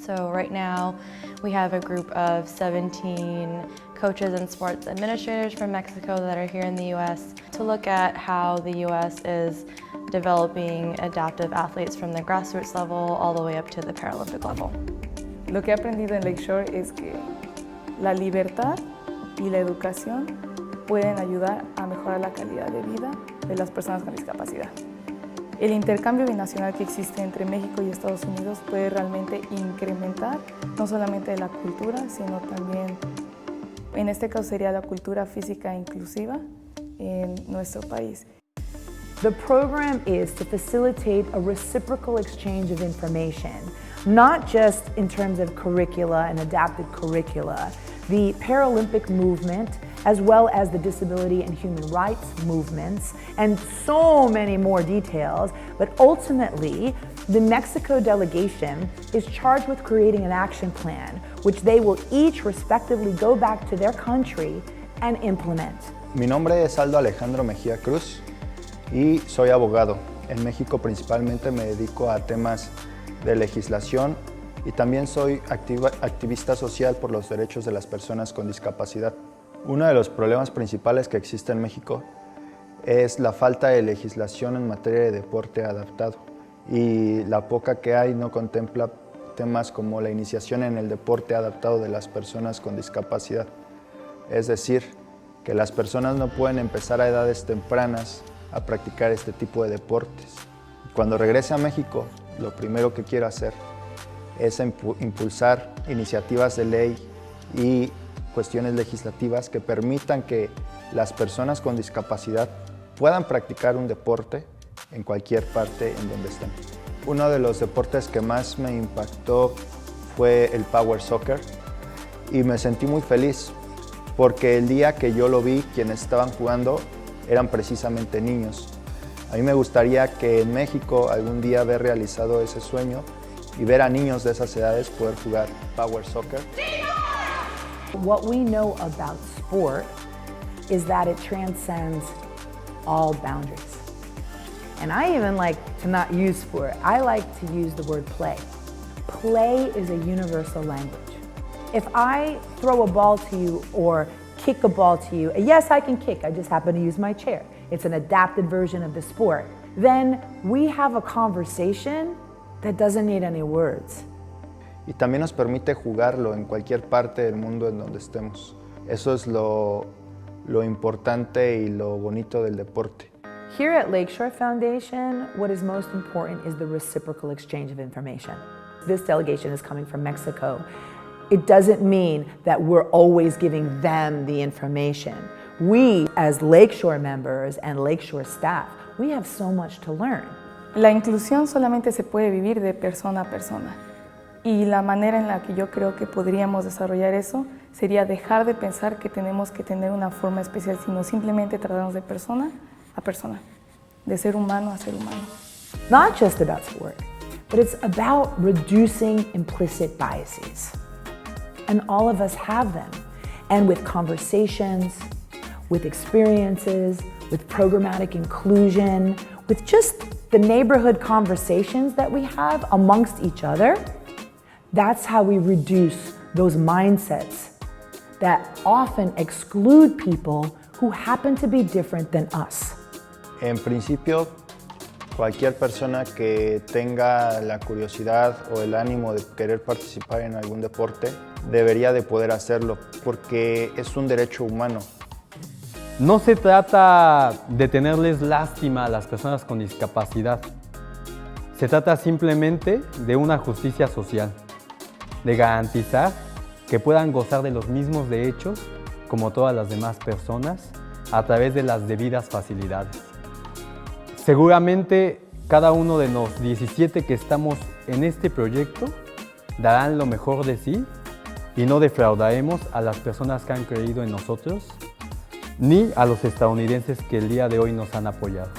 So right now we have a group of 17 coaches and sports administrators from Mexico that are here in the U.S. to look at how the U.S. is developing adaptive athletes from the grassroots level all the way up to the Paralympic level. Lo que he aprendido en Lakeshore es que la libertad y la educación pueden ayudar a mejorar la calidad de vida de las personas con discapacidad. El intercambio binacional que existe entre México y Estados Unidos puede realmente incrementar no solamente la cultura, sino también, en este caso sería la cultura física inclusiva en nuestro país. The program is to facilitate a reciprocal exchange of information, not just in terms of curricula and adapted curricula. The Paralympic Movement, as well as the disability and human rights movements, and so many more details, but ultimately, the Mexico delegation is charged with creating an action plan, which they will each respectively go back to their country and implement. Mi nombre es Aldo Alejandro Mejía Cruz y soy abogado. En México principalmente me dedico a temas de legislación y también soy activista social por los derechos de las personas con discapacidad. Uno de los problemas principales que existe en México es la falta de legislación en materia de deporte adaptado y la poca que hay no contempla temas como la iniciación en el deporte adaptado de las personas con discapacidad. Es decir, que las personas no pueden empezar a edades tempranas a practicar este tipo de deportes. Cuando regrese a México, lo primero que quiero hacer es impulsar iniciativas de ley y cuestiones legislativas que permitan que las personas con discapacidad puedan practicar un deporte en cualquier parte en donde estén. Uno de los deportes que más me impactó fue el Power Soccer y me sentí muy feliz porque el día que yo lo vi, quienes estaban jugando eran precisamente niños. A mí me gustaría que en México algún día haber realizado ese sueño y ver a niños de esas edades poder jugar Power Soccer. What we know about sport is that it transcends all boundaries. And I even like to not use sport. I like to use the word play. Play is a universal language. If I throw a ball to you or kick a ball to you, yes, I can kick, I just happen to use my chair. It's an adapted version of the sport. Then we have a conversation that doesn't need any words. Y también nos permite jugarlo en cualquier parte del mundo en donde estemos. Eso es lo importante y lo bonito del deporte. Here at Lakeshore Foundation, what is most important is the reciprocal exchange of information. This delegation is coming from Mexico. It doesn't mean that we're always giving them the information. We, as Lakeshore members and Lakeshore staff, we have so much to learn. La inclusión solamente se puede vivir de persona a persona. Y la manera en la que yo creo que podríamos desarrollar eso sería dejar de pensar que tenemos que tener una forma especial, sino simplemente tratarnos de persona a persona, de ser humano a ser humano. Not just about sport, but it's about reducing implicit biases. And all of us have them. And with conversations, with experiences, with programmatic inclusion, with just the neighborhood conversations that we have amongst each other, that's how we reduce those mindsets that often exclude people who happen to be different than us. En principio, cualquier persona que tenga la curiosidad o el ánimo de querer participar en algún deporte debería de poder hacerlo porque es un derecho humano. No se trata de tenerles lástima a las personas con discapacidad. Se trata simplemente de una justicia social, de garantizar que puedan gozar de los mismos derechos como todas las demás personas a través de las debidas facilidades. Seguramente cada uno de los 17 que estamos en este proyecto darán lo mejor de sí y no defraudaremos a las personas que han creído en nosotros ni a los estadounidenses que el día de hoy nos han apoyado.